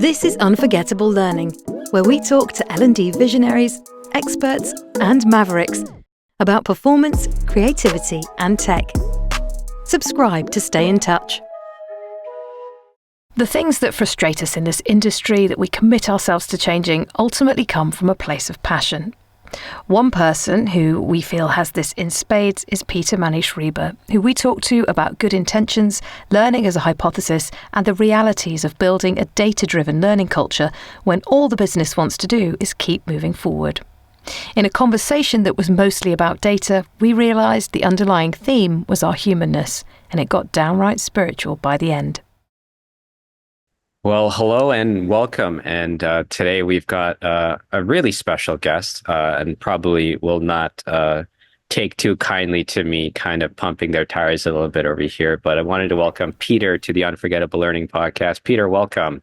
This is Unforgettable Learning, where we talk to L&D visionaries, experts, and mavericks about performance, creativity, and tech. Subscribe to stay in touch. The things that frustrate us in this industry that we commit ourselves to changing ultimately come from a place of passion. One person who we feel has this in spades is Manniche Riber, who we talk to about good intentions, learning as a hypothesis, and the realities of building a data-driven learning culture when all the business wants to do is keep moving forward. In a conversation that was mostly about data, we realised the underlying theme was our humanness, and it got downright spiritual by the end. Well, hello and welcome. And today we've got a really special guest, and probably will not take too kindly to me kind of pumping their tires a little bit over here. But I wanted to welcome Peter to the Unforgettable Learning Podcast. Peter, welcome.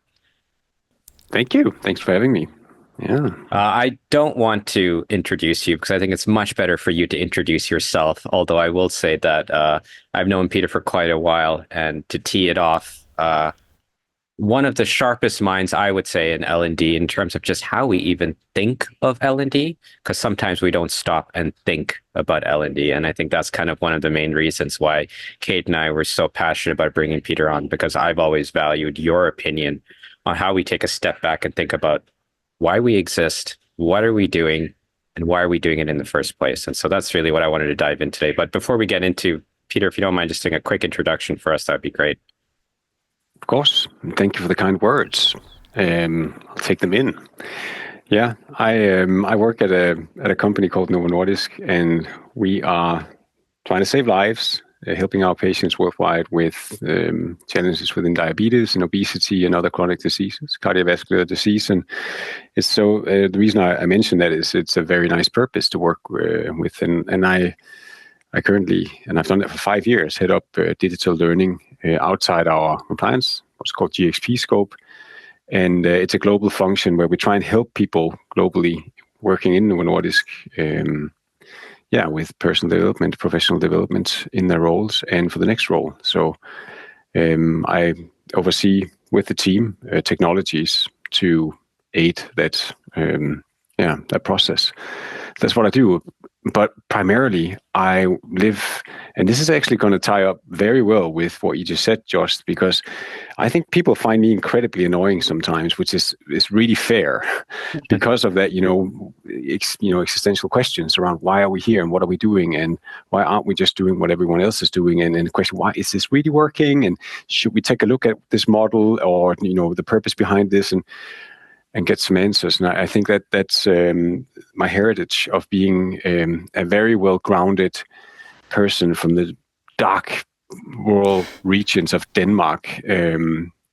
Thank you. Thanks for having me. Yeah. I don't want to introduce you because I think it's much better for you to introduce yourself. Although I will say that I've known Peter for quite a while, and to tee it off, one of the sharpest minds, I would say, in L&D in terms of just how we even think of L&D, because sometimes we don't stop and think about L&D. And I think that's kind of one of the main reasons why Kate and I were so passionate about bringing Peter on, because I've always valued your opinion on how we take a step back and think about why we exist, what are we doing, and why are we doing it in the first place. And so that's really what I wanted to dive in today. But before we get into, Peter, if you don't mind just doing a quick introduction for us, that'd be great. Of course. Thank you for the kind words. I'll take them in. Yeah, I work at a company called Novo Nordisk, and we are trying to save lives, helping our patients worldwide with challenges within diabetes and obesity and other chronic diseases, cardiovascular disease. And it's so the reason I mention that is it's a very nice purpose to work with. And I currently, and I've done that for 5 years, head up digital learning outside our compliance, what's called GXP scope. And it's a global function where we try and help people globally working in Novo Nordisk, with personal development, professional development in their roles and for the next role. So I oversee with the team technologies to aid that process. That's what I do. But primarily, I live, and this is actually going to tie up very well with what you just said, Josh, because I think people find me incredibly annoying sometimes, which is really fair because of that, existential questions around why are we here and what are we doing and why aren't we just doing what everyone else is doing? And the question, why is this really working? And should we take a look at this model or, the purpose behind this and get some answers. And I think that's my heritage of being a very well-grounded person from the dark rural regions of Denmark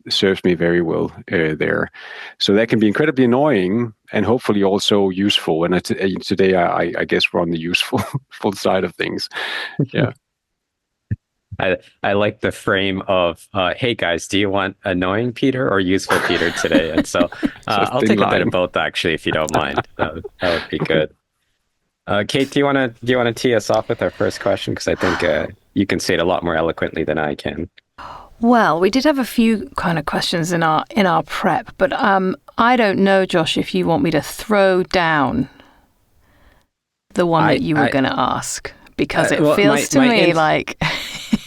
serves me very well there. So that can be incredibly annoying and hopefully also useful. And today, I guess we're on the useful full side of things. Yeah. I like the frame of, hey guys, do you want annoying Peter or useful Peter today? And so I'll take a bit of both, actually, if you don't mind. That would be good. Kate, do you want to tee us off with our first question? Because I think you can say it a lot more eloquently than I can. Well, we did have a few kind of questions in our prep, but I don't know, Josh, if you want me to throw down the one that you were going to ask, because it feels to me like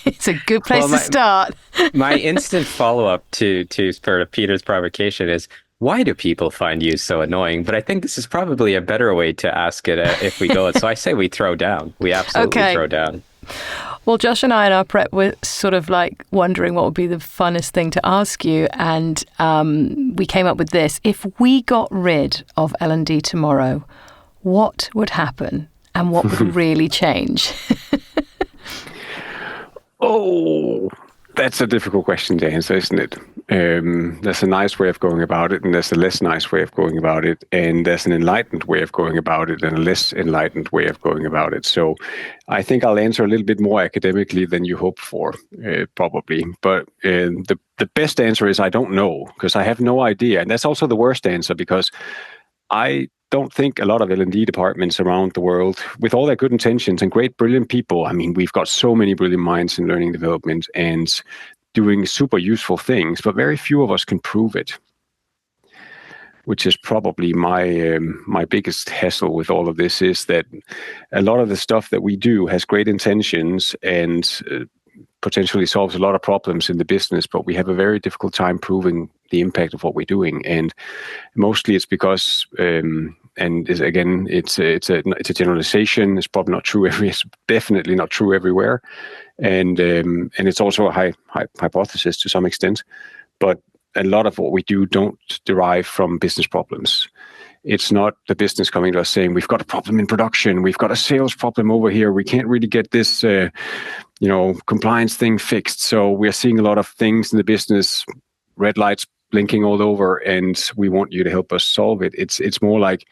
it's a good place to start. My instant follow-up to sort of Peter's provocation is, why do people find you so annoying? But I think this is probably a better way to ask it if we go. So I say we throw down. We absolutely throw down. Well, Josh and I in our prep were sort of like wondering what would be the funnest thing to ask you. And we came up with this. If we got rid of L&D tomorrow, what would happen and what would really change? Oh, that's a difficult question to answer, isn't it? There's a nice way of going about it, and there's a less nice way of going about it, and there's an enlightened way of going about it, and a less enlightened way of going about it. So I think I'll answer a little bit more academically than you hoped for, probably. But the best answer is I don't know, because I have no idea. And that's also the worst answer, because I don't think a lot of L&D departments around the world, with all their good intentions and great, brilliant people, I mean, we've got so many brilliant minds in learning development and doing super useful things, but very few of us can prove it. which is probably my biggest hassle with all of this, is that a lot of the stuff that we do has great intentions and potentially solves a lot of problems in the business, but we have a very difficult time proving the impact of what we're doing. And mostly it's because, it's a generalization. It's probably not true it's definitely not true everywhere, and it's also a hypothesis to some extent. But a lot of what we do don't derive from business problems. It's not the business coming to us saying, we've got a problem in production, we've got a sales problem over here, we can't really get this compliance thing fixed. So we're seeing a lot of things in the business, red lights blinking all over, and we want you to help us solve it. It's more like,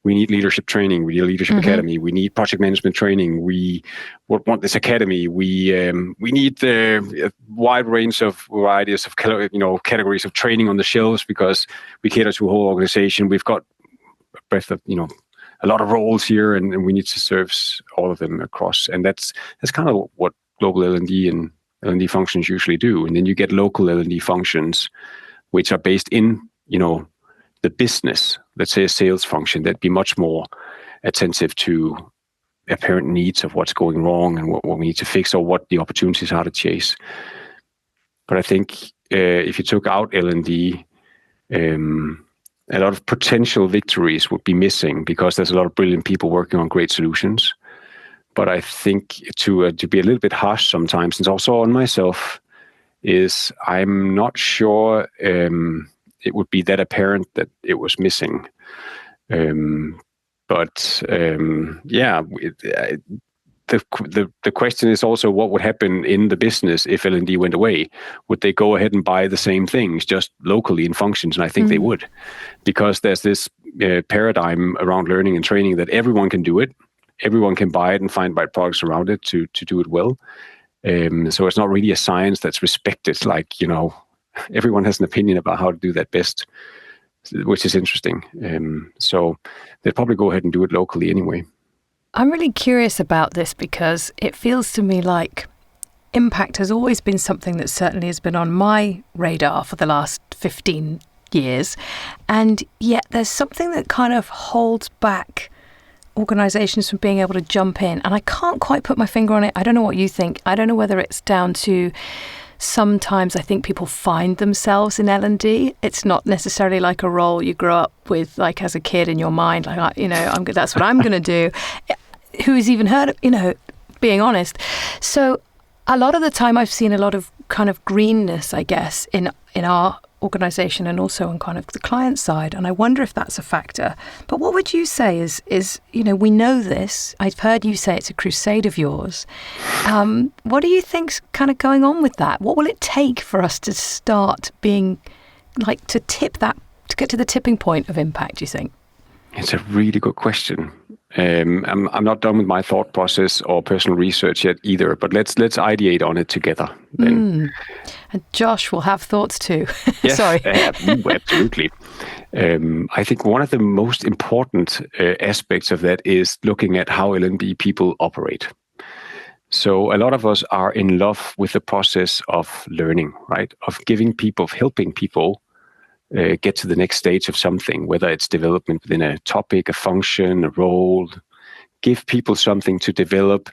we need leadership training, we need a leadership academy, we need project management training, we want this academy, we need the wide range of varieties of categories of training on the shelves, because we cater to a whole organization. We've got a breadth of a lot of roles here, and we need to service all of them across. And that's kind of what global L&D and L&D functions usually do. And then you get local L&D functions, which are based in the business. Let's say a sales function that'd be much more attentive to apparent needs of what's going wrong and what we need to fix, or what the opportunities are to chase. But I think if you took out L&D, a lot of potential victories would be missing, because there's a lot of brilliant people working on great solutions. But I think to be a little bit harsh sometimes, and also on myself, is I'm not sure it would be that apparent that it was missing. The question is also, what would happen in the business if L&D went away? Would they go ahead and buy the same things just locally in functions? And I think they would, because there's this paradigm around learning and training that everyone can do it, everyone can buy it and find right products around it to do it well. So it's not really a science that's respected, like, everyone has an opinion about how to do that best, which is interesting. So they'd probably go ahead and do it locally anyway. I'm really curious about this, because it feels to me like impact has always been something that certainly has been on my radar for the last 15 years. And yet there's something that kind of holds back organisations from being able to jump in. And I can't quite put my finger on it. I don't know what you think. I don't know whether it's down to, sometimes I think people find themselves in L&D. It's not necessarily like a role you grow up with, like as a kid in your mind, like, that's what I'm going to do. Who's even heard of, being honest. So a lot of the time I've seen a lot of kind of greenness, I guess, in our organisation, and also on kind of the client side. And I wonder if that's a factor. But what would you say is we know this. I've heard you say it's a crusade of yours. What do you think's kind of going on with that? What will it take for us to start being like to get to the tipping point of impact, do you think? It's a really good question. I'm not done with my thought process or personal research yet either, but let's ideate on it together then. And Josh will have thoughts too. Yes, Sorry. Absolutely. I think one of the most important aspects of that is looking at how L&D people operate. So a lot of us are in love with the process of learning, right? Of helping people get to the next stage of something, whether it's development within a topic, a function, a role. Give people something to develop,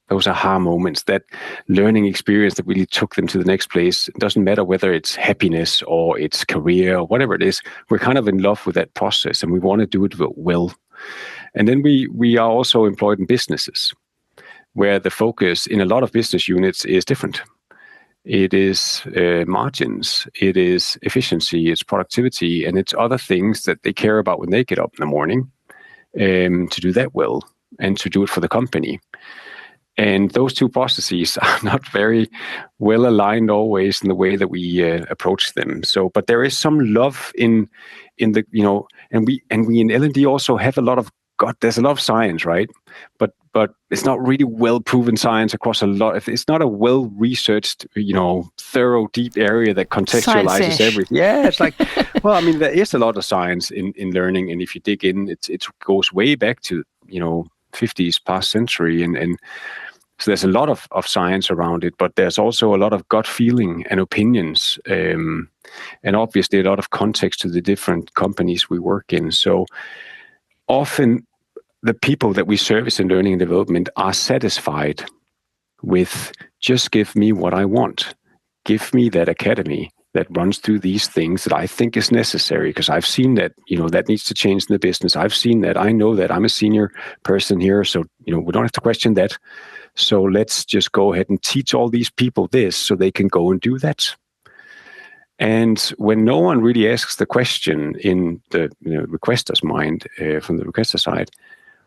those aha moments, that learning experience that really took them to the next place. It doesn't matter whether it's happiness or it's career or whatever it is. We're kind of in love with that process, and we want to do it well. And then we are also employed in businesses, where the focus in a lot of business units is different. It is margins, it is efficiency, it's productivity, and it's other things that they care about when they get up in the morning, to do that well and to do it for the company. And those two processes are not very well aligned always in the way that we approach them. So, but there is some love in the, and we in L&D also have there's a lot of science, right? But it's not really well-proven science across a lot. It's not a well-researched, thorough, deep area that contextualizes Science-ish. everything. Yeah, it's like, well, I mean, there is a lot of science in learning, and if you dig in, it goes way back to 50s, past century, and So there's a lot of science around it, but there's also a lot of gut feeling and opinions, and obviously a lot of context to the different companies we work in. So often the people that we service in learning and development are satisfied with just give me what I want. Give me that academy that runs through these things that I think is necessary, because I've seen that, that needs to change in the business. I've seen that. I know that I'm a senior person here, so, we don't have to question that. So let's just go ahead and teach all these people this so they can go and do that. And when no one really asks the question in the requester's mind, from the requester side,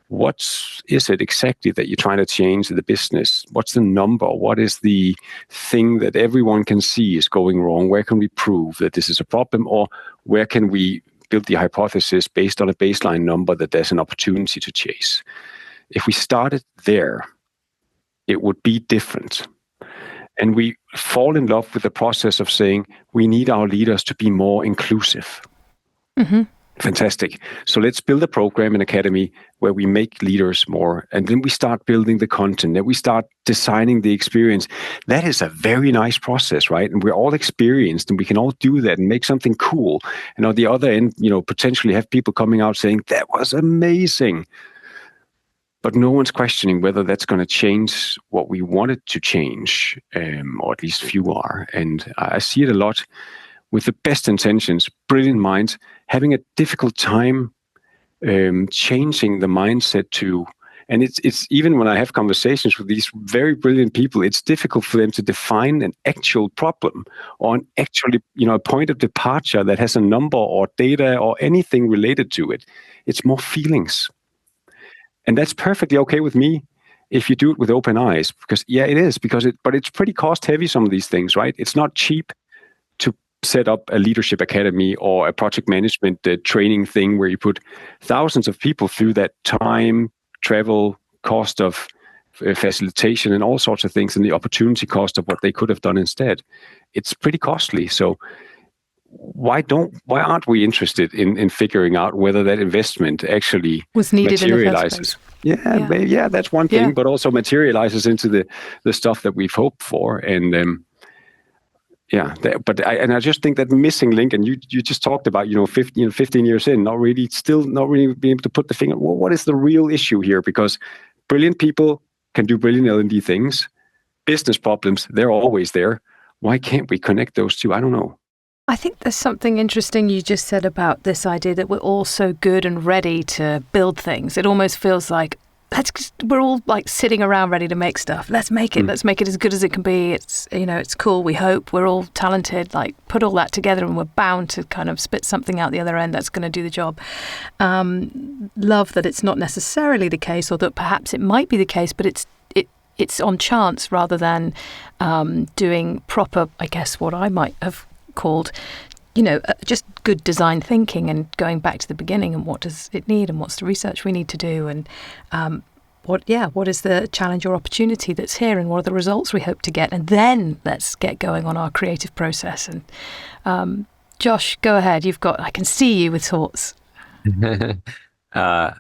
what is it exactly that you're trying to change in the business? What's the number? What is the thing that everyone can see is going wrong? Where can we prove that this is a problem? Or where can we build the hypothesis based on a baseline number that there's an opportunity to chase? If we started there, it would be different. And we fall in love with the process of saying we need our leaders to be more inclusive. Mm-hmm. Fantastic. So let's build a program, an academy, where we make leaders more. And then we start building the content. Then we start designing the experience. That is a very nice process, right? And we're all experienced and we can all do that and make something cool. And on the other end, potentially have people coming out saying, that was amazing. But no one's questioning whether that's going to change what we wanted to change, or at least few are. And I see it a lot with the best intentions, brilliant minds, having a difficult time changing the mindset to, and it's even when I have conversations with these very brilliant people, it's difficult for them to define an actual problem or an actually, a point of departure that has a number or data or anything related to it. It's more feelings. And that's perfectly okay with me if you do it with open eyes, because it is, but it's pretty cost heavy, some of these things, right? It's not cheap to set up a leadership academy or a project management training thing where you put thousands of people through that time, travel, cost of facilitation and all sorts of things, and the opportunity cost of what they could have done instead. It's pretty costly. So why aren't we interested in figuring out whether that investment actually was needed materializes? Yeah, that's one thing, but also materializes into the stuff that we've hoped for. And I just think that missing link, and you just talked about 15 years in, not really being able to put the finger. Well, what is the real issue here? Because brilliant people can do brilliant L&D things. Business problems, they're always there. Why can't we connect those two? I don't know. I think there's something interesting you just said about this idea that we're all so good and ready to build things. It almost feels like we're all like sitting around ready to make stuff. Let's make it. Let's make it as good as it can be. It's it's cool. We hope we're all talented. Like put all that together, and we're bound to kind of spit something out the other end that's going to do the job. Love that it's not necessarily the case, or that perhaps it might be the case, but it's on chance rather than doing proper, I guess, what I might have called, just good design thinking and going back to the beginning and what does it need and what's the research we need to do and what is the challenge or opportunity that's here and what are the results we hope to get, and then let's get going on our creative process. And Josh, go ahead. I can see you with thoughts. As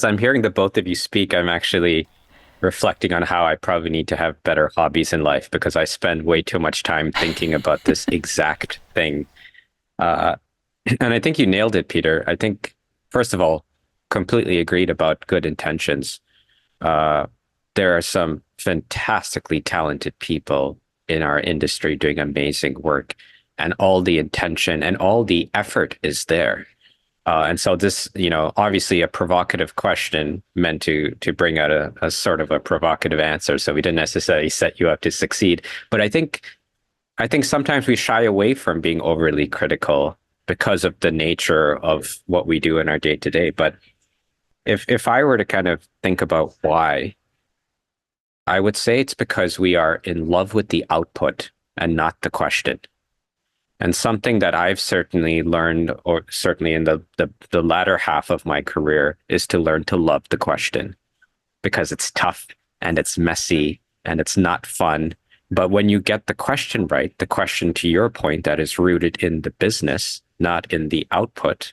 I'm hearing the both of you speak, I'm actually reflecting on how I probably need to have better hobbies in life, because I spend way too much time thinking about this exact thing. And I think you nailed it, Peter. I think, first of all, completely agreed about good intentions. There are some fantastically talented people in our industry doing amazing work, and all the intention and all the effort is there. And so this, obviously a provocative question meant to bring out a sort of a provocative answer. So we didn't necessarily set you up to succeed. But I think sometimes we shy away from being overly critical because of the nature of what we do in our day to day. But if I were to kind of think about why, I would say it's because we are in love with the output and not the question. And something that I've certainly learned, or certainly in the latter half of my career, is to learn to love the question, because it's tough and it's messy and it's not fun. But when you get the question right, the question, to your point, that is rooted in the business, not in the output.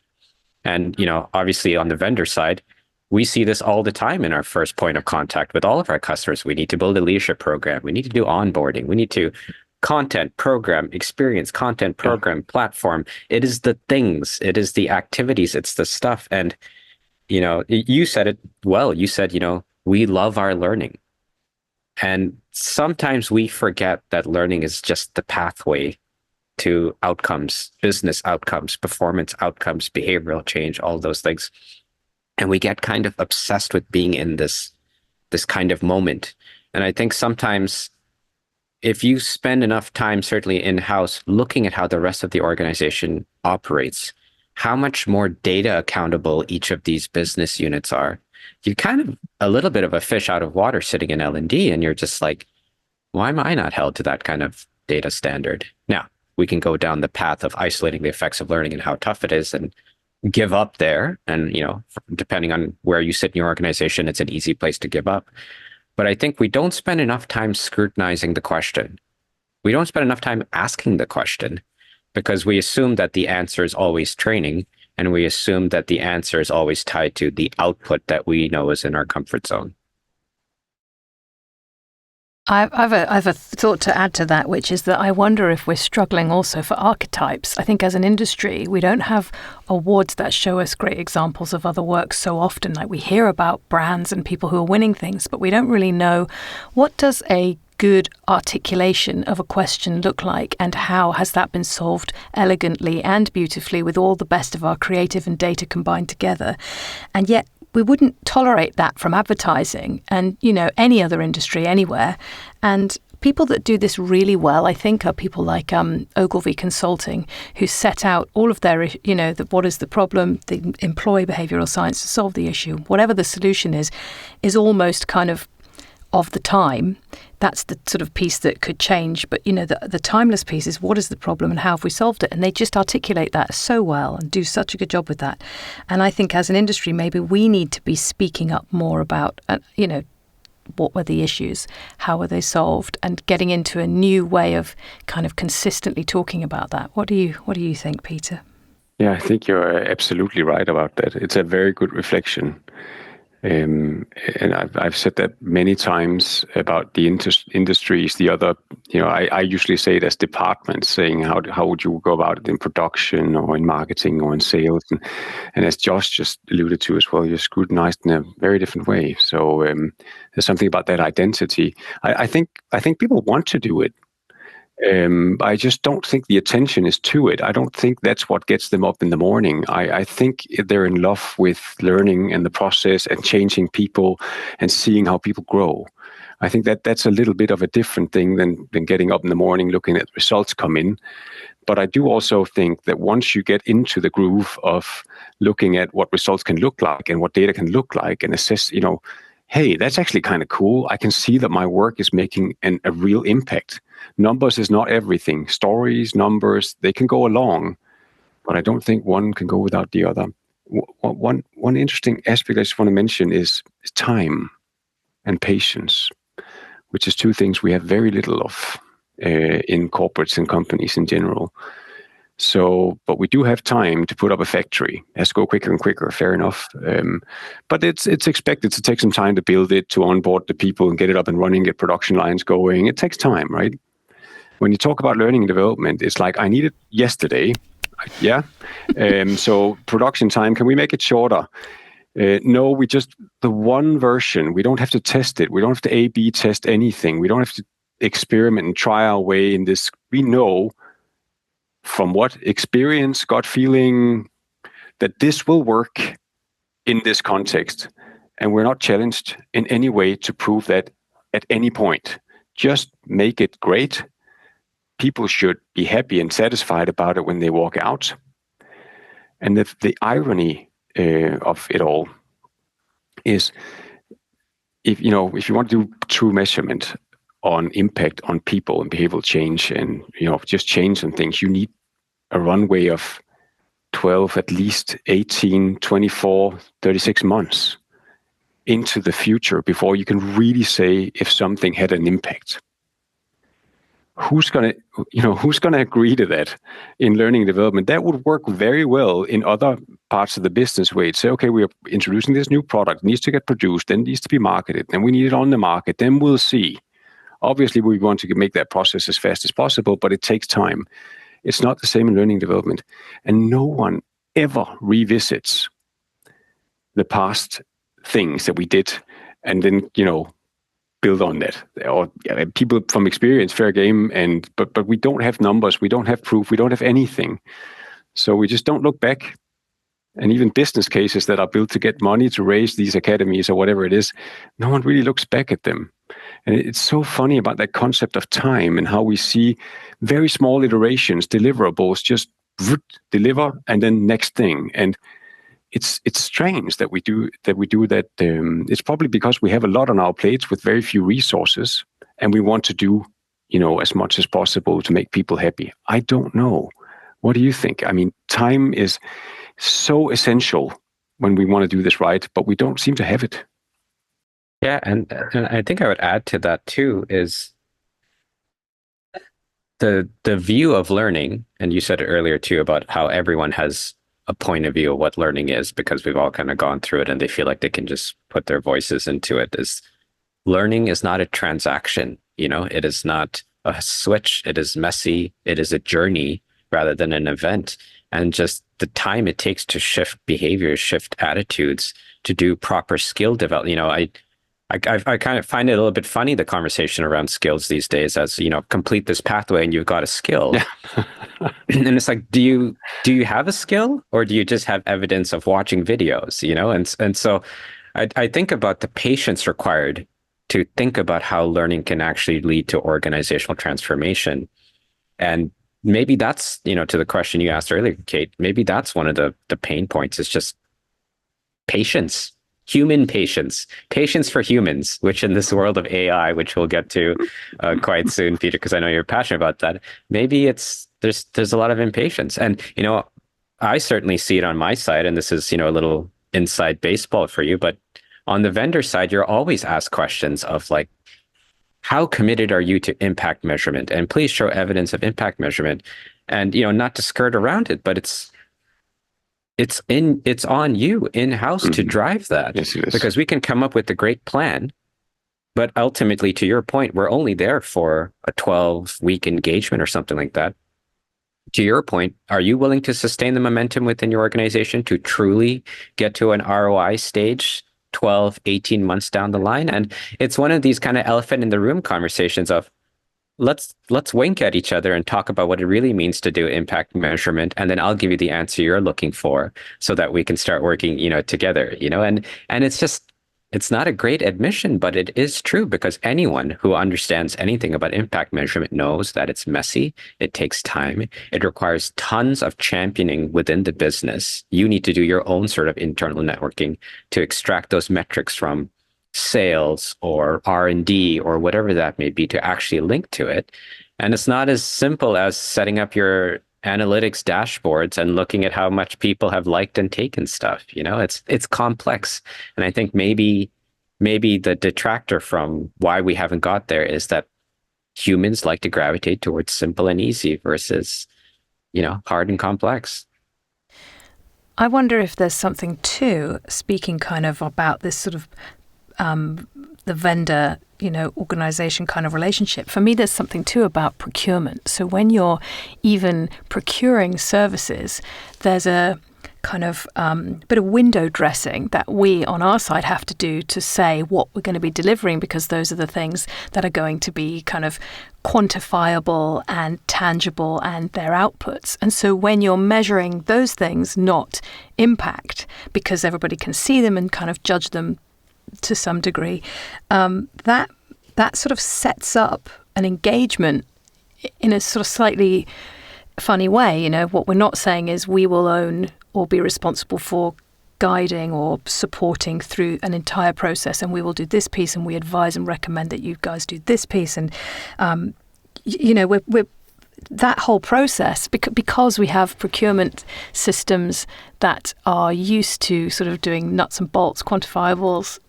And, obviously on the vendor side, we see this all the time in our first point of contact with all of our customers. We need to build a leadership program. We need to do onboarding. We need to content, program, experience, content, program, platform. It is the things, it is the activities, it's the stuff. And, you said it well. You said, we love our learning. And sometimes we forget that learning is just the pathway to outcomes, business outcomes, performance outcomes, behavioral change, all those things. And we get kind of obsessed with being in this kind of moment. And I think sometimes if you spend enough time, certainly in-house, looking at how the rest of the organization operates, how much more data accountable each of these business units are, you're kind of a little bit of a fish out of water sitting in L&D, and you're just like, why am I not held to that kind of data standard? Now, we can go down the path of isolating the effects of learning and how tough it is and give up there. And, depending on where you sit in your organization, it's an easy place to give up. But I think we don't spend enough time scrutinizing the question. We don't spend enough time asking the question because we assume that the answer is always training, and we assume that the answer is always tied to the output that we know is in our comfort zone. I've a thought to add to that, which is that I wonder if we're struggling also for archetypes. I think as an industry, we don't have awards that show us great examples of other work so often. Like, we hear about brands and people who are winning things, but we don't really know what does a good articulation of a question look like, and how has that been solved elegantly and beautifully with all the best of our creative and data combined together. And yet we wouldn't tolerate that from advertising and, any other industry anywhere. And people that do this really well, I think, are people like Ogilvy Consulting, who set out all of their, what is the problem, they employ behavioural science to solve the issue. Whatever the solution is almost kind of the time. That's the sort of piece that could change. But, the timeless piece is what is the problem and how have we solved it? And they just articulate that so well and do such a good job with that. And I think as an industry, maybe we need to be speaking up more about, what were the issues? How were they solved? And getting into a new way of kind of consistently talking about that. What do you think, Peter? Yeah, I think you're absolutely right about that. It's a very good reflection. And I've said that many times about the industries, the other, I usually say it as departments, saying how would you go about it in production or in marketing or in sales. And as Josh just alluded to as well, you're scrutinized in a very different way. So there's something about that identity. I think people want to do it. I just don't think the attention is to it. I don't think that's what gets them up in the morning. I think they're in love with learning and the process and changing people and seeing how people grow. I think that's a little bit of a different thing than getting up in the morning looking at results come in. But I do also think that once you get into the groove of looking at what results can look like and what data can look like and assess, hey, that's actually kind of cool. I can see that my work is making a real impact. Numbers is not everything. Stories, numbers, they can go along, but I don't think one can go without the other. One interesting aspect I just want to mention is time and patience, which is two things we have very little of in corporates and companies in general. So, but we do have time to put up a factory. It has to go quicker and quicker, fair enough. But it's expected to take some time to build it, to onboard the people and get it up and running, get production lines going. It takes time, right? When you talk about learning and development, it's like, I need it yesterday. Yeah. So production time, can we make it shorter? No, the one version, we don't have to test it. We don't have to A/B test anything. We don't have to experiment and try our way in this. We know from what experience, gut feeling, that this will work in this context. And we're not challenged in any way to prove that at any point. Just make it great. People should be happy and satisfied about it when they walk out. And the irony of it all is, if you want to do true measurement on impact on people and behavioral change and just change some things, you need a runway of 12, at least 18, 24, 36 months into the future before you can really say if something had an impact. who's gonna agree to that in learning and development? That would work very well in other parts of the business where you'd say, okay, we are introducing this new product, needs to get produced, then needs to be marketed, then we need it on the market, then we'll see. Obviously, we want to make that process as fast as possible, but it takes time. It's not the same in learning and development. And no one ever revisits the past things that we did and then, build on that. Or people from experience, fair game, but we don't have numbers, we don't have proof, we don't have anything. So we just don't look back. And even business cases that are built to get money to raise these academies or whatever it is, no one really looks back at them. And it's so funny about that concept of time and how we see very small iterations, deliverables, just deliver and then next thing. And it's strange that we do that. It's probably because we have a lot on our plates with very few resources, and we want to do, as much as possible to make people happy. I don't know. What do you think? I mean, time is so essential when we want to do this right, but we don't seem to have it. Yeah, and I think I would add to that too is the view of learning, and you said it earlier too about how everyone has a point of view of what learning is because we've all kind of gone through it and they feel like they can just put their voices into it. Is learning is not a transaction, it is not a switch, it is messy, it is a journey rather than an event. And just the time it takes to shift behaviors, shift attitudes, to do proper skill development. I kind of find it a little bit funny, the conversation around skills these days, as complete this pathway and you've got a skill. Yeah. And it's like, do you have a skill, or do you just have evidence of watching videos? And so I think about the patience required to think about how learning can actually lead to organizational transformation. And maybe that's, to the question you asked earlier, Kate, maybe that's one of the pain points, is just patience. Human patience for humans, which in this world of AI, which we'll get to quite soon, Peter, because I know you're passionate about that. Maybe there's a lot of impatience, and I certainly see it on my side, and this is a little inside baseball for you, but on the vendor side, you're always asked questions of like, how committed are you to impact measurement, and please show evidence of impact measurement, and not to skirt around it, but it's on you in-house to drive that. Yes, it is. Because we can come up with a great plan, but ultimately, to your point, we're only there for a 12-week engagement or something like that. To your point, are you willing to sustain the momentum within your organization to truly get to an ROI stage 12, 18 months down the line? And it's one of these kind of elephant in the room conversations of, let's wink at each other and talk about what it really means to do impact measurement, and then I'll give you the answer you're looking for, so that we can start working, together. And it's not a great admission, but it is true, because anyone who understands anything about impact measurement knows that it's messy, it takes time, it requires tons of championing within the business. You need to do your own sort of internal networking to extract those metrics from sales or R&D or whatever that may be to actually link to it. And it's not as simple as setting up your analytics dashboards and looking at how much people have liked and taken stuff. It's complex. And I think maybe the detractor from why we haven't got there is that humans like to gravitate towards simple and easy versus, hard and complex. I wonder if there's something too, speaking kind of about this sort of the vendor, organization kind of relationship. For me, there's something too about procurement. So when you're even procuring services, there's a kind of bit of window dressing that we on our side have to do to say what we're going to be delivering, because those are the things that are going to be kind of quantifiable and tangible and their outputs. And so when you're measuring those things, not impact, because everybody can see them and kind of judge them to some degree, that sort of sets up an engagement in a sort of slightly funny way. What we're not saying is we will own or be responsible for guiding or supporting through an entire process, and we will do this piece, and we advise and recommend that you guys do this piece, and we're that whole process, because we have procurement systems that are used to sort of doing nuts and bolts, quantifiables,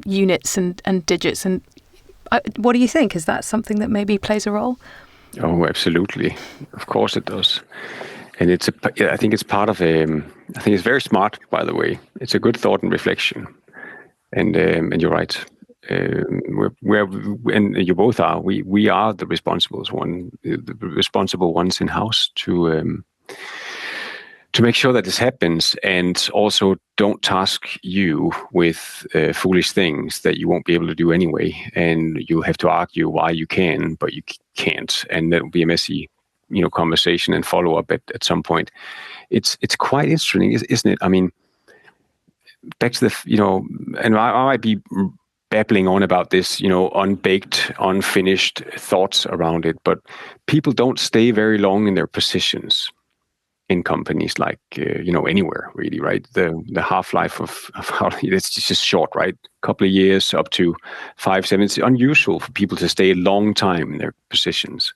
units and digits. And what do you think? Is that something that maybe plays a role? Oh, absolutely. Of course it does. And I think it's part of I think it's very smart, by the way. It's a good thought and reflection. And you're right. And you both are. We are the responsible ones in house to make sure that this happens, and also don't task you with foolish things that you won't be able to do anyway, and you have to argue why you can, but you can't, and that will be a messy, conversation and follow up at some point. It's quite interesting, isn't it? I mean, back to and I might be babbling on about this, unbaked, unfinished thoughts around it, but people don't stay very long in their positions in companies, like anywhere really, right? The half-life of how it's just short, right? A couple of years up to 5-7. It's unusual for people to stay a long time in their positions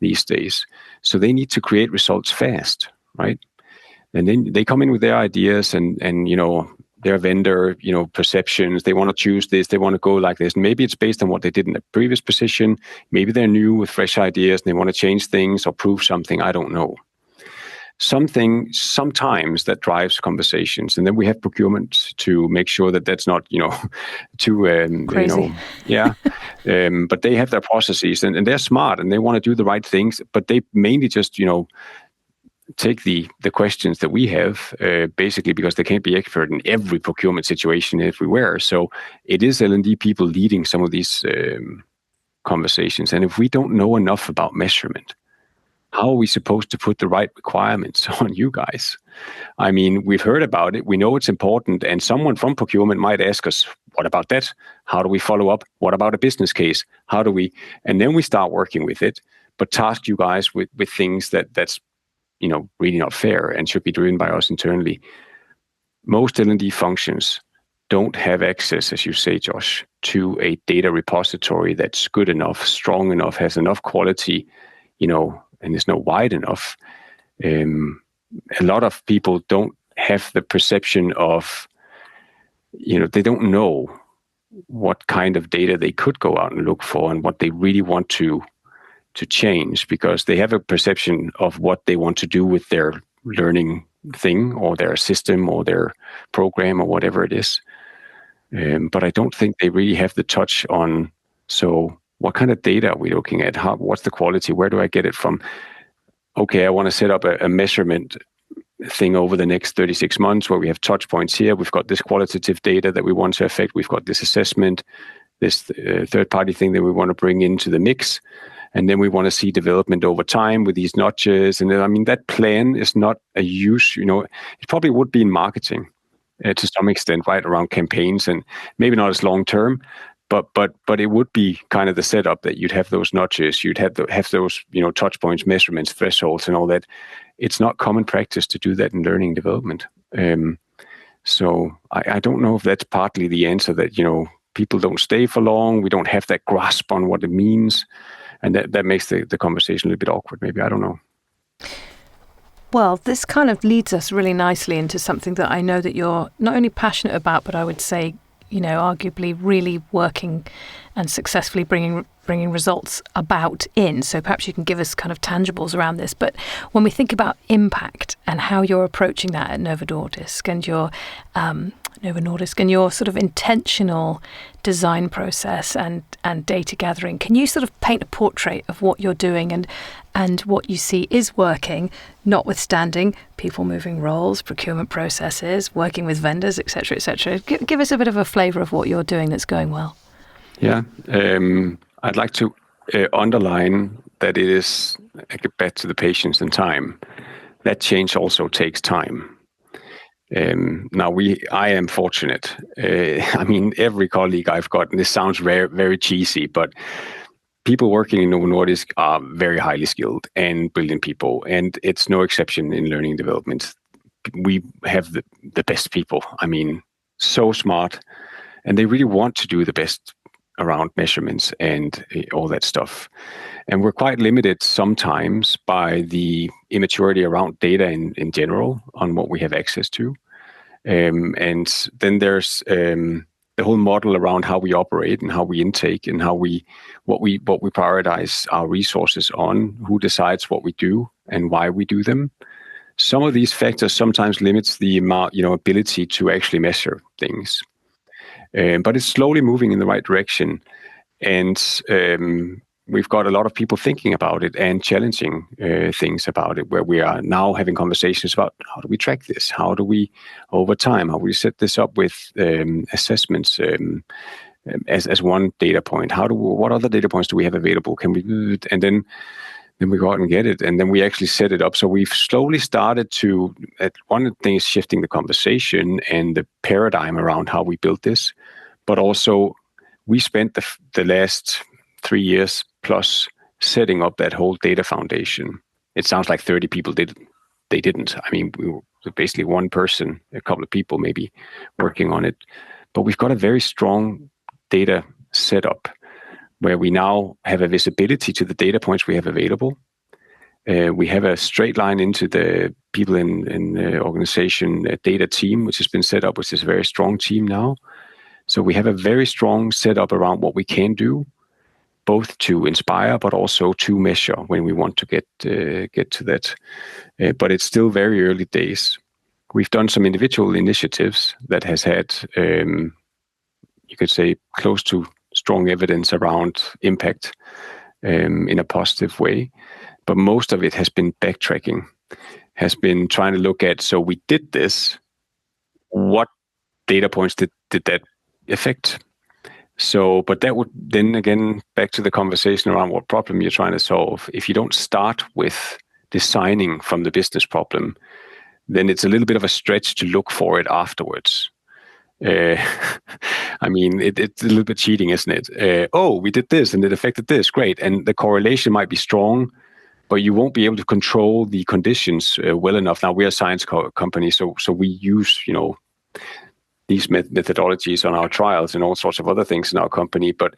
these days, so they need to create results fast, right? And then they come in with their ideas and their vendor perceptions. They want to choose this, they want to go like this, and maybe it's based on what they did in the previous position. Maybe they're new with fresh ideas and they want to change things or prove something, I don't know. Something sometimes that drives conversations, and then we have procurement to make sure that that's not too crazy. But they have their processes, and they're smart, and they want to do the right things, but they mainly just take the questions that we have, basically because they can't be expert in every procurement situation everywhere. So it is L&D people leading some of these conversations, and if we don't know enough about measurement, how are we supposed to put the right requirements on you guys? I mean, we've heard about it. We know it's important. And someone from procurement might ask us, what about that? How do we follow up? What about a business case? How do we? And then we start working with it, but task you guys with things that's really not fair and should be driven by us internally. Most L&D functions don't have access, as you say, Josh, to a data repository that's good enough, strong enough, has enough quality, and is not wide enough. A lot of people don't have the perception of, they don't know what kind of data they could go out and look for and what they really want to change, because they have a perception of what they want to do with their learning thing or their system or their program or whatever it is. But I don't think they really have the touch on, so what kind of data are we looking at? What's the quality? Where do I get it from? Okay, I want to set up a measurement thing over the next 36 months where we have touch points here. We've got this qualitative data that we want to affect. We've got this assessment, this third-party thing that we want to bring into the mix. And then we want to see development over time with these notches. And I mean, that plan is not a use, it probably would be in marketing to some extent, right, around campaigns, and maybe not as long-term. But it would be kind of the setup that you'd have those notches, you'd have those touch points, measurements, thresholds, and all that. It's not common practice to do that in learning development. So I don't know if that's partly the answer, that people don't stay for long. We don't have that grasp on what it means, and that makes the conversation a little bit awkward. Maybe, I don't know. Well, this kind of leads us really nicely into something that I know that you're not only passionate about, but I would say, arguably really working and successfully bringing results about in. So perhaps you can give us kind of tangibles around this. But when we think about impact and how you're approaching that at Novo Nordisk and your sort of intentional design process and data gathering, can you sort of paint a portrait of what you're doing and what you see is working, notwithstanding people moving roles, procurement processes, working with vendors, etc., etc. Give us a bit of a flavour of what you're doing that's going well. Yeah, I'd like to underline that it is, I get back to the patience and time. That change also takes time. Now, I am fortunate. I mean, every colleague I've got, and this sounds very, very cheesy, but people working in Novo Nordisk are very highly skilled and brilliant people, and it's no exception in learning development. We have the best people. I mean, so smart, and they really want to do the best around measurements and all that stuff. And we're quite limited sometimes by the immaturity around data in general on what we have access to. And then there's the whole model around how we operate and how we intake and what we prioritize our resources on, who decides what we do and why we do them. Some of these factors sometimes limits the amount, ability to actually measure things. But it's slowly moving in the right direction. And we've got a lot of people thinking about it and challenging things about it, where we are now having conversations about how do we track this? How do we, over time, how do we set this up with assessments as one data point? What other data points do we have available? Can we do it? And then we go out and get it. And then we actually set it up. So we've slowly started to, one thing is shifting the conversation and the paradigm around how we built this, but also we spent the last 3 years plus setting up that whole data foundation. It sounds like 30 people did. They didn't. I mean, we were basically one person, a couple of people maybe working on it. But we've got a very strong data setup where we now have a visibility to the data points we have available. We have a straight line into the people in the organization data team, which has been set up, which is a very strong team now. So we have a very strong setup around what we can do, both to inspire, but also to measure when we want to get to that. But it's still very early days. We've done some individual initiatives that has had, you could say, close to strong evidence around impact in a positive way. But most of it has been backtracking, has been trying to look at, so we did this, what data points did that affect? So, but that would then again, back to the conversation around what problem you're trying to solve. If you don't start with designing from the business problem, then it's a little bit of a stretch to look for it afterwards. I mean, it's a little bit cheating, isn't it? We did this and it affected this, great. And the correlation might be strong, but you won't be able to control the conditions well enough. Now, we're a science company, so we use, these methodologies on our trials and all sorts of other things in our company, but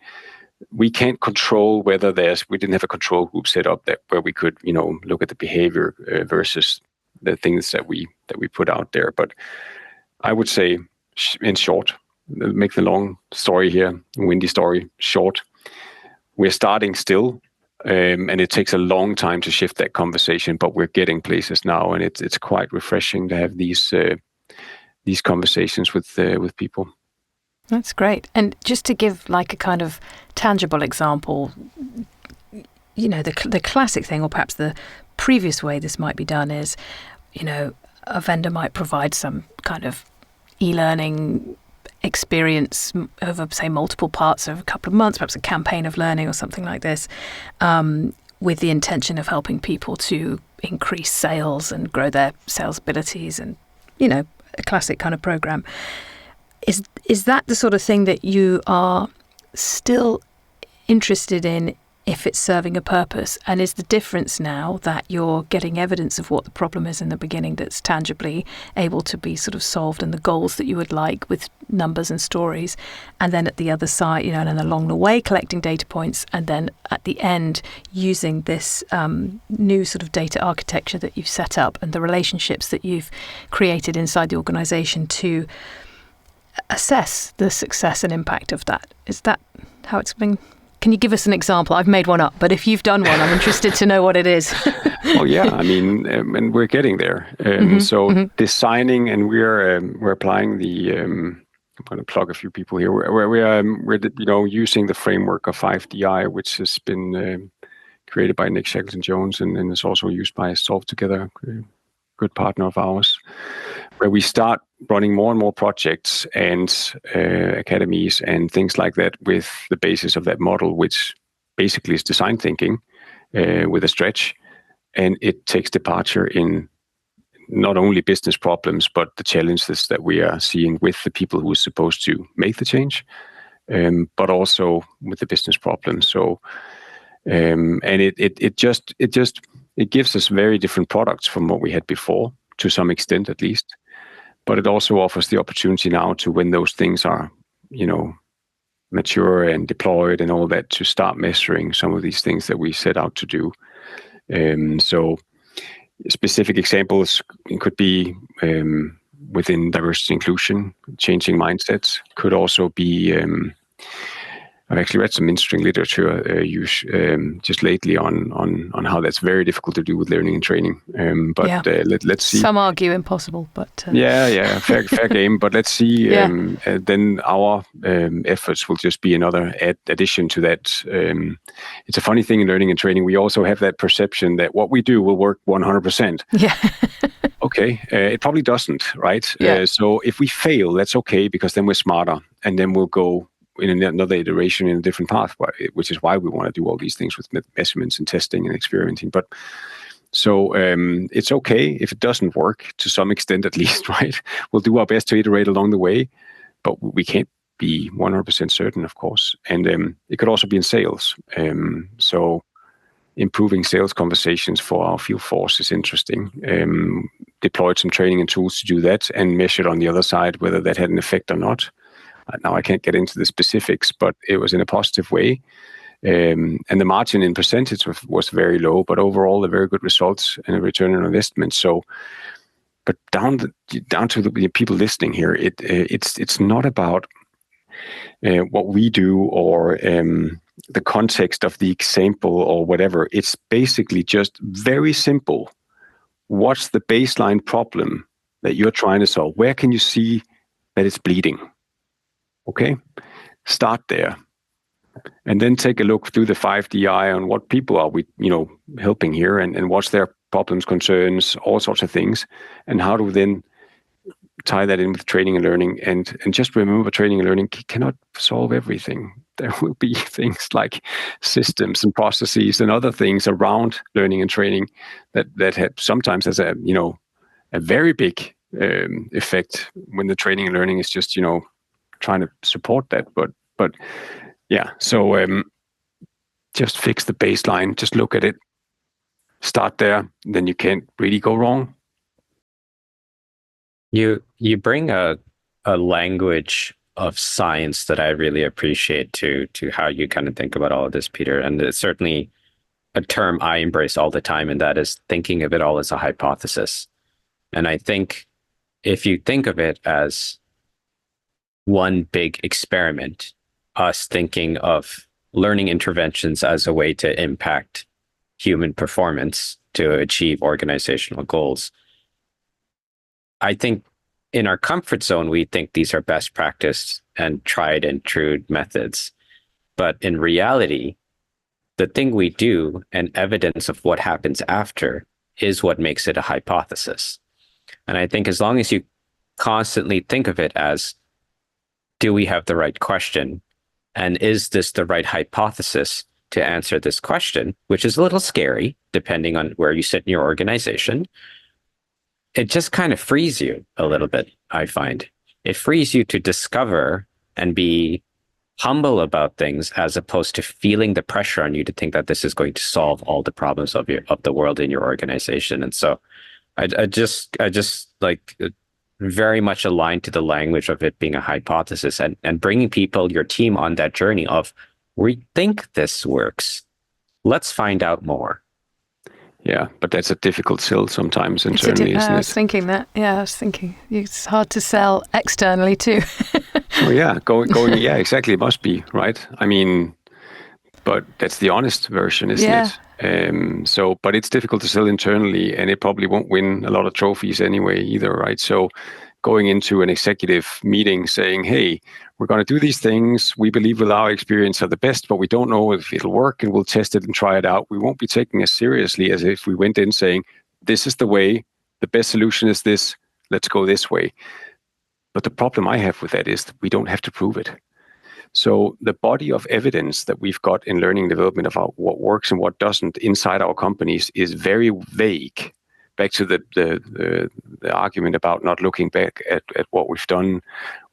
we can't control whether we didn't have a control group set up where we could, look at the behavior versus the things that we put out there. But I would say, in short, make the long story here, windy story short, we're starting still, and it takes a long time to shift that conversation, but we're getting places now, and it's quite refreshing to have these conversations with people. That's great. And just to give like a kind of tangible example, the classic thing, or perhaps the previous way this might be done is, a vendor might provide some kind of e-learning experience over, say, multiple parts over a couple of months, perhaps a campaign of learning or something like this, with the intention of helping people to increase sales and grow their sales abilities and, a classic kind of program. Is that the sort of thing that you are still interested in if it's serving a purpose? And is the difference now that you're getting evidence of what the problem is in the beginning that's tangibly able to be sort of solved, and the goals that you would like with numbers and stories, and then at the other side, and then along the way collecting data points, and then at the end using this new sort of data architecture that you've set up and the relationships that you've created inside the organization to assess the success and impact of that? Is that how it's been? Can you give us an example? I've made one up, but if you've done one, I'm interested to know what it is. Oh yeah, I mean, and we're getting there. Designing, and we're applying the. I'm going to plug a few people here. We're using the framework of 5DI, which has been created by Nick Shackleton-Jones and is also used by Solve Together, a good partner of ours, where we start running more and more projects and academies and things like that with the basis of that model, which basically is design thinking with a stretch. And it takes departure in not only business problems, but the challenges that we are seeing with the people who are supposed to make the change, but also with the business problems. So, and it gives us very different products from what we had before, to some extent at least. But it also offers the opportunity now to, when those things are, mature and deployed and all that, to start measuring some of these things that we set out to do. So specific examples could be within diversity inclusion, changing mindsets. Could also be, I've actually read some interesting literature just lately on how that's very difficult to do with learning and training. Let's see. Some argue impossible, but fair game. But let's see. Yeah. Then our efforts will just be another addition to that. It's a funny thing in learning and training. We also have that perception that what we do will work 100%. Yeah. Okay, it probably doesn't, right? Yeah. So if we fail, that's okay, because then we're smarter, and then we'll go in another iteration in a different path, which is why we want to do all these things with measurements and testing and experimenting. But so it's okay if it doesn't work, to some extent at least, right? We'll do our best to iterate along the way, but we can't be 100% certain, of course. And it could also be in sales. So improving sales conversations for our field force is interesting. Deployed some training and tools to do that, and measured on the other side whether that had an effect or not. Now I can't get into the specifics, but it was in a positive way. And the margin in percentage was very low, but overall, the very good results and a return on investment. So, but down to the people listening here, it's not about what we do or the context of the example or whatever. It's basically just very simple. What's the baseline problem that you're trying to solve? Where can you see that it's bleeding? Okay, start there, and then take a look through the 5DI on what people are we helping here, and what's their problems, concerns, all sorts of things, and how do we then tie that in with training and learning. And just remember, training and learning cannot solve everything. There will be things like systems and processes and other things around learning and training that have sometimes has a very big effect when the training and learning is just trying to support that, but yeah. So just fix the baseline. Just look at it. Start there. Then you can't really go wrong. You bring a language of science that I really appreciate to how you kind of think about all of this, Peter. And it's certainly a term I embrace all the time, and that is thinking of it all as a hypothesis. And I think if you think of it as one big experiment, us thinking of learning interventions as a way to impact human performance to achieve organizational goals, I think in our comfort zone, we think these are best practice and tried and true methods. But in reality, the thing we do and evidence of what happens after is what makes it a hypothesis. And I think as long as you constantly think of it as, do we have the right question? And is this the right hypothesis to answer this question, which is a little scary, depending on where you sit in your organization. It just kind of frees you a little bit, I find. It frees you to discover and be humble about things, as opposed to feeling the pressure on you to think that this is going to solve all the problems of the world in your organization. And so I just like very much aligned to the language of it being a hypothesis, and bringing people, your team, on that journey of, we think this works. Let's find out more. Yeah, but that's a difficult sell sometimes internally, isn't it? I was thinking that. Yeah, I was thinking it's hard to sell externally too. Oh yeah, going. Yeah, exactly. It must be, right. I mean, but that's the honest version, isn't it? So, but it's difficult to sell internally, and it probably won't win a lot of trophies anyway either, right? So, going into an executive meeting saying, "Hey, we're going to do these things. We believe with our experience are the best, but we don't know if it'll work, and we'll test it and try it out." We won't be taking as seriously as if we went in saying, "This is the way. The best solution is this. Let's go this way." But the problem I have with that is that we don't have to prove it. So the body of evidence that we've got in learning and development about what works and what doesn't inside our companies is very vague. Back to the argument about not looking back at what we've done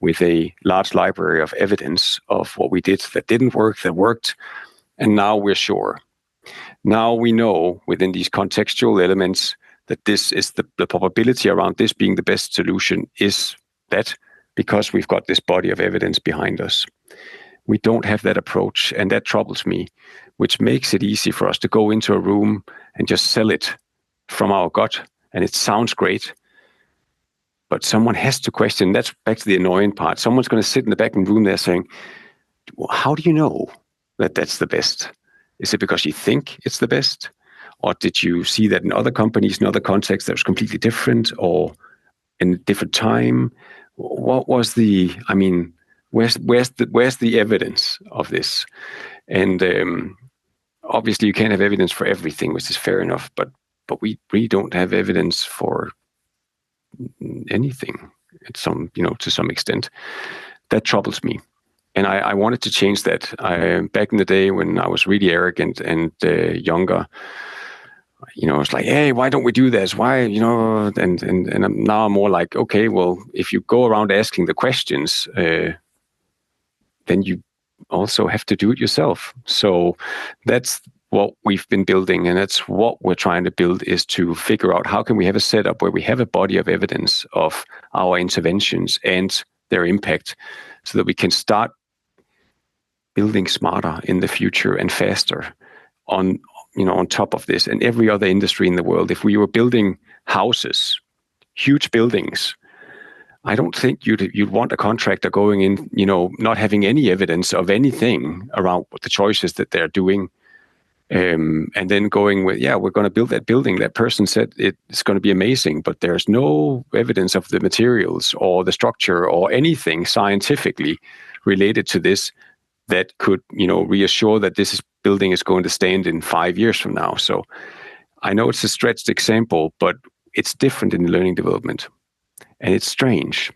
with a large library of evidence of what we did that didn't work, that worked, and now we're sure. Now we know within these contextual elements that this is the probability around this being the best solution is that, because we've got this body of evidence behind us. We don't have that approach, and that troubles me, which makes it easy for us to go into a room and just sell it from our gut, and it sounds great, but someone has to question. That's back to the annoying part. Someone's going to sit in the back room there saying, well, how do you know that that's the best? Is it because you think it's the best? Or did you see that in other companies, in other contexts, that was completely different, or in a different time? What was the, I mean, where's the evidence of this? And obviously you can't have evidence for everything, which is fair enough, but we really don't have evidence for anything at some, to some extent. That troubles me. And I wanted to change that. Back in the day when I was really arrogant and younger, it's like, hey, why don't we do this? Why, and now I'm more like, okay, well, if you go around asking the questions, then you also have to do it yourself. So that's what we've been building, and that's what we're trying to build, is to figure out how can we have a setup where we have a body of evidence of our interventions and their impact, so that we can start building smarter in the future and faster on top of this. And every other industry in the world, if we were building houses, huge buildings, I don't think you'd want a contractor going in, not having any evidence of anything around the choices that they're doing, and then going with, we're going to build that building. That person said it's going to be amazing, but there's no evidence of the materials or the structure or anything scientifically related to this that could, reassure that this building is going to stand in 5 years from now. So I know it's a stretched example, but it's different in learning development. And it's strange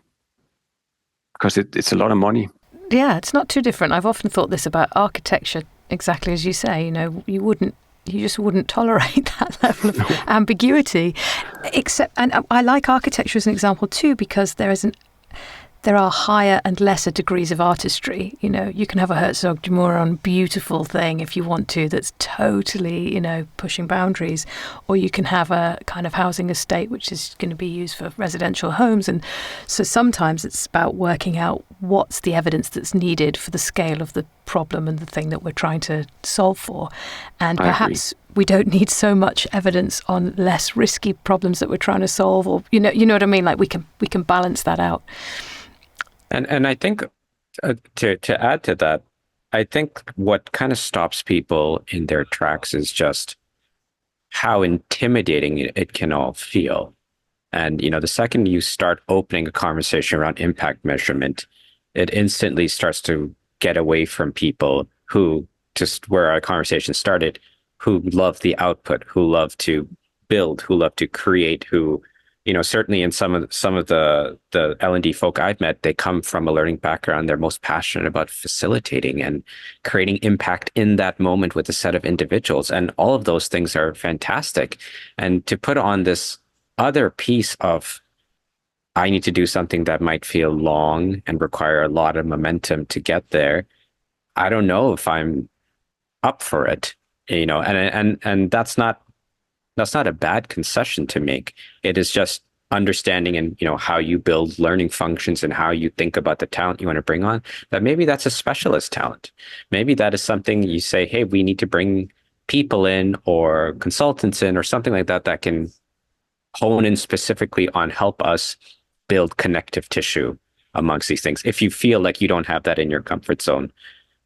because it's a lot of money. Yeah, it's not too different. I've often thought this about architecture, exactly as you say. You just wouldn't tolerate that level of ambiguity. And I like architecture as an example too, because there are higher and lesser degrees of artistry. You can have a Herzog de Meuron beautiful thing if you want to, that's totally, pushing boundaries, or you can have a kind of housing estate which is going to be used for residential homes. And so sometimes it's about working out what's the evidence that's needed for the scale of the problem and the thing that we're trying to solve for. And perhaps we don't need so much evidence on less risky problems that we're trying to solve, or you know what I mean? Like we can balance that out. And I think to add to that, I think what kind of stops people in their tracks is just how intimidating it can all feel. And, the second you start opening a conversation around impact measurement, it instantly starts to get away from people who, just where our conversation started, who love the output, who love to build, who love to create, who, certainly in some of the L&D folk I've met, they come from a learning background. They're most passionate about facilitating and creating impact in that moment with a set of individuals. And all of those things are fantastic. And to put on this other piece of, I need to do something that might feel long and require a lot of momentum to get there, I don't know if I'm up for it, and that's not a bad concession to make. It is just understanding and, how you build learning functions and how you think about the talent you want to bring on, that maybe that's a specialist talent. Maybe that is something you say, hey, we need to bring people in or consultants in or something like that can hone in specifically on help us build connective tissue amongst these things, if you feel like you don't have that in your comfort zone.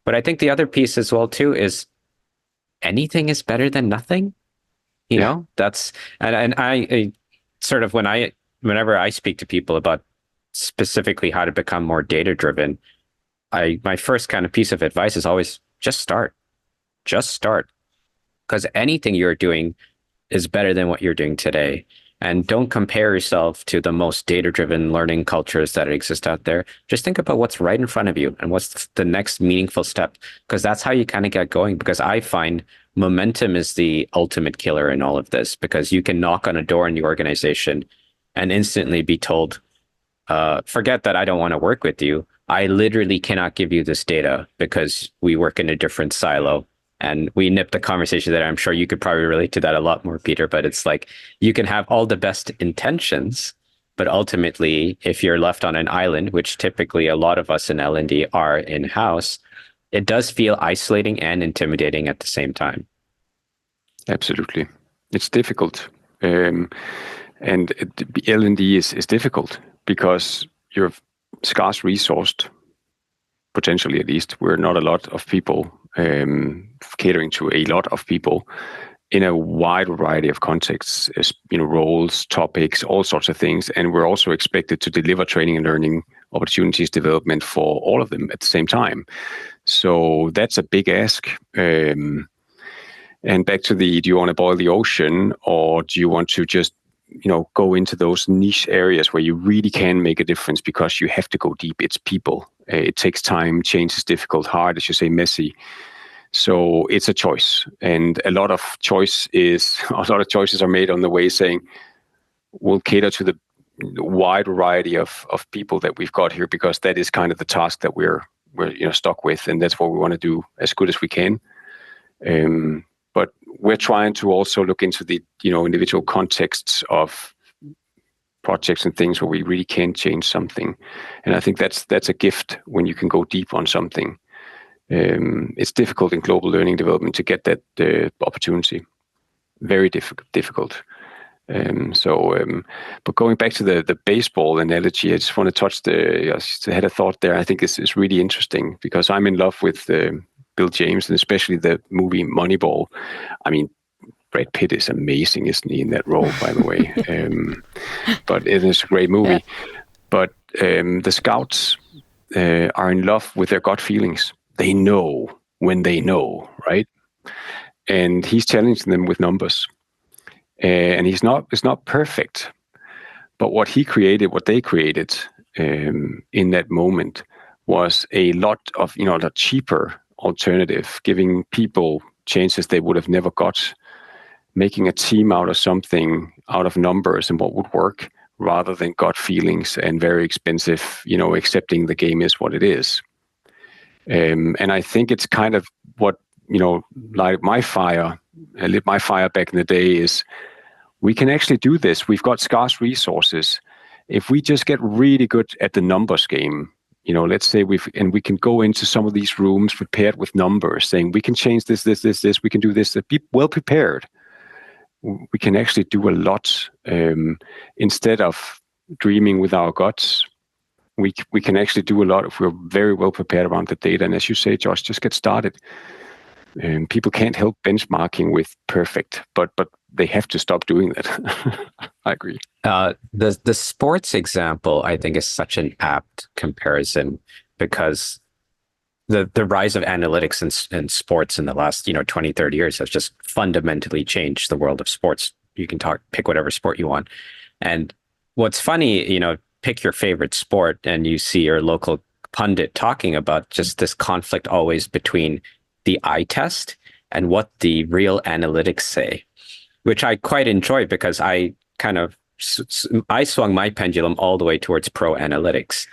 But I think the other piece as well too is anything is better than nothing. That's, and I sort of, whenever I speak to people about specifically how to become more data driven, my first kind of piece of advice is always just start, because anything you're doing is better than what you're doing today. And don't compare yourself to the most data-driven learning cultures that exist out there. Just think about what's right in front of you and what's the next meaningful step, because that's how you kind of get going. Because I find momentum is the ultimate killer in all of this, because you can knock on a door in the organization and instantly be told, forget that I don't want to work with you. I literally cannot give you this data because we work in a different silo. And we nipped the conversation there. I'm sure you could probably relate to that a lot more, Peter, but it's like you can have all the best intentions, but ultimately, if you're left on an island, which typically a lot of us in L&D are in-house, it does feel isolating and intimidating at the same time. Absolutely. It's difficult. And L&D is difficult because you're scarce resourced, potentially at least. We're not a lot of people catering to a lot of people in a wide variety of contexts, roles, topics, all sorts of things. And we're also expected to deliver training and learning opportunities development for all of them at the same time. So that's a big ask. And back to do you want to boil the ocean, or do you want to just, go into those niche areas where you really can make a difference because you have to go deep? It's people. It takes time. Change is difficult, hard, as you say, messy. So it's a choice, and a lot of choices are made on the way, saying we'll cater to the wide variety of people that we've got here, because that is kind of the task that we're stuck with, and that's what we want to do as good as we can. But we're trying to also look into the individual contexts of projects and things where we really can change something, and I think that's a gift when you can go deep on something. It's difficult in global learning development to get that opportunity. Very difficult. But going back to the baseball analogy, I just want to touch I had a thought there. I think it's really interesting because I'm in love with Bill James, and especially the movie Moneyball. I mean, Brad Pitt is amazing, isn't he, in that role, by the way? But it is a great movie. Yeah. But the scouts are in love with their gut feelings. They know when they know, right? And he's challenging them with numbers. And it's not perfect. But what they created in that moment was a lot of, the cheaper alternative, giving people chances they would have never got, making a team out of something, out of numbers and what would work, rather than gut feelings and very expensive, accepting the game is what it is. And I think it's kind of what, like I lit my fire back in the day, is we can actually do this. We've got scarce resources. If we just get really good at the numbers game, let's say we can go into some of these rooms prepared with numbers, saying we can change this, we can do this, be well prepared. We can actually do a lot instead of dreaming with our guts. We can actually do a lot if we're very well prepared around the data. And as you say, Josh, just get started. People can't help benchmarking with perfect, but they have to stop doing that. I agree. The sports example, I think, is such an apt comparison, because the rise of analytics in sports in the last 20, 30 years has just fundamentally changed the world of sports. You can pick whatever sport you want. And what's funny, pick your favorite sport and you see your local pundit talking about just this conflict always between the eye test and what the real analytics say, which I quite enjoy, because I swung my pendulum all the way towards pro analytics.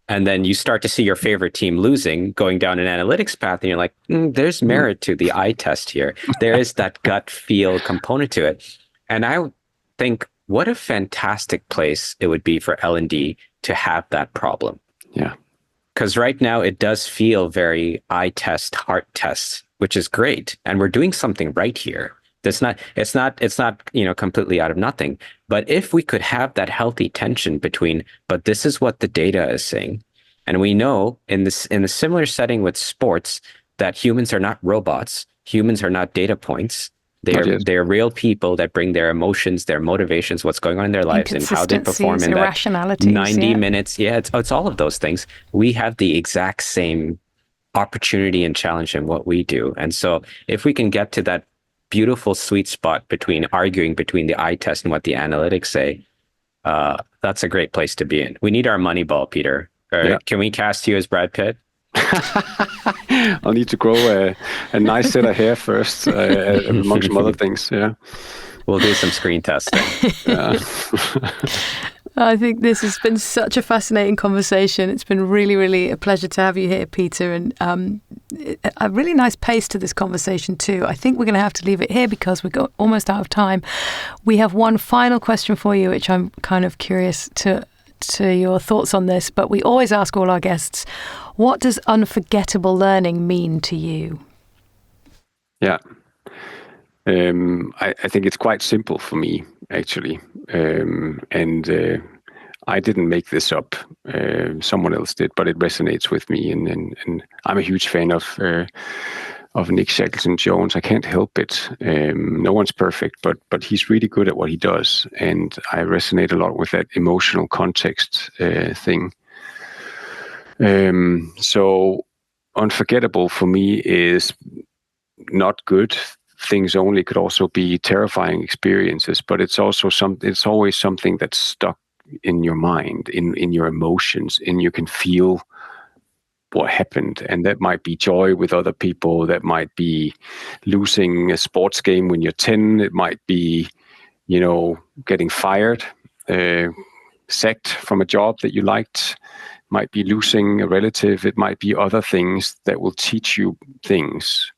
And then you start to see your favorite team losing, going down an analytics path, and you're like, there's merit to the eye test here. There is that gut feel component to it. And I think what a fantastic place it would be for L&D to have that problem. Yeah. Because right now it does feel very eye test, heart test, which is great. And we're doing something right here. It's not completely out of nothing. But if we could have that healthy tension between, but this is what the data is saying. And we know in a similar setting with sports that humans are not robots. Humans are not data points. They're real people that bring their emotions, their motivations, what's going on in their lives, and how they perform in that 90 minutes. Yeah, it's all of those things. We have the exact same opportunity and challenge in what we do. And so if we can get to that beautiful sweet spot between arguing between the eye test and what the analytics say, that's a great place to be in. We need our Moneyball, Peter. Yeah. Can we cast you as Brad Pitt? I'll need to grow a nice set of hair first, among some other things. Yeah, we'll do some screen testing. Yeah. I think this has been such a fascinating conversation. It's been really, really a pleasure to have you here, Peter, and a really nice pace to this conversation too. I think we're going to have to leave it here because we're almost out of time. We have one final question for you, which I'm kind of curious to your thoughts on this, but we always ask all our guests, what does unforgettable learning mean to you? Yeah. I think it's quite simple for me, actually. And I didn't make this up. Someone else did, but it resonates with me. And I'm a huge fan of Nick Shackleton-Jones. I can't help it. No one's perfect, but he's really good at what he does. And I resonate a lot with that emotional context thing. So unforgettable for me is not good things only, could also be terrifying experiences, but it's also it's always something that's stuck in your mind, in your emotions, and you can feel what happened. And that might be joy with other people, that might be losing a sports game when you're 10, it might be, getting fired, sacked from a job that you liked, might be losing a relative, it might be other things that will teach you things.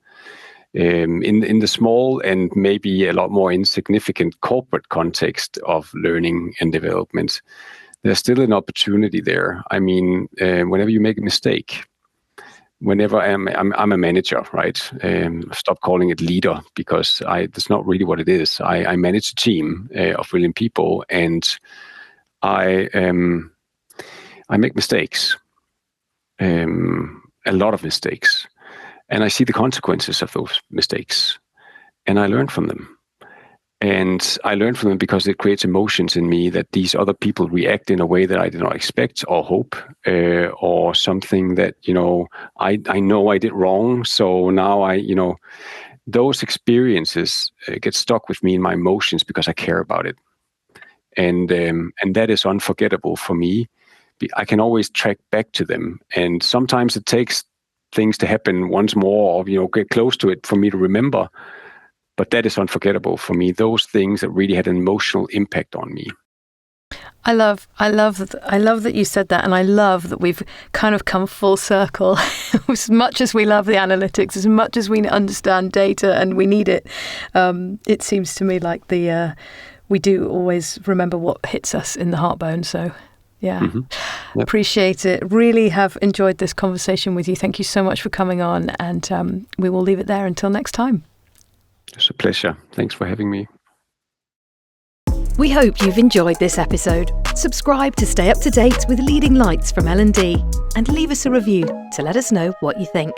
In the small and maybe a lot more insignificant corporate context of learning and development, there's still an opportunity there. I mean, whenever you make a mistake, whenever I'm a manager, right? Stop calling it leader, because that's not really what it is. I manage a team of brilliant people, and I make mistakes, a lot of mistakes. And I see the consequences of those mistakes, and I learn from them. And I learn from them because it creates emotions in me that these other people react in a way that I did not expect or hope, or something that, I know I did wrong. So now those experiences get stuck with me in my emotions because I care about it. And that is unforgettable for me. I can always track back to them. And sometimes it takes things to happen once more, or get close to it for me to remember, but that is unforgettable for me. Those things that really had an emotional impact on me. I love that you said that, and I love that we've kind of come full circle. As much as we love the analytics, as much as we understand data and we need it, it seems to me like we do always remember what hits us in the heartbone. So. Yeah, Yep. Appreciate it. Really have enjoyed this conversation with you. Thank you so much for coming on, and we will leave it there until next time. It's a pleasure. Thanks for having me. We hope you've enjoyed this episode. Subscribe to stay up to date with leading lights from L&D, and leave us a review to let us know what you think.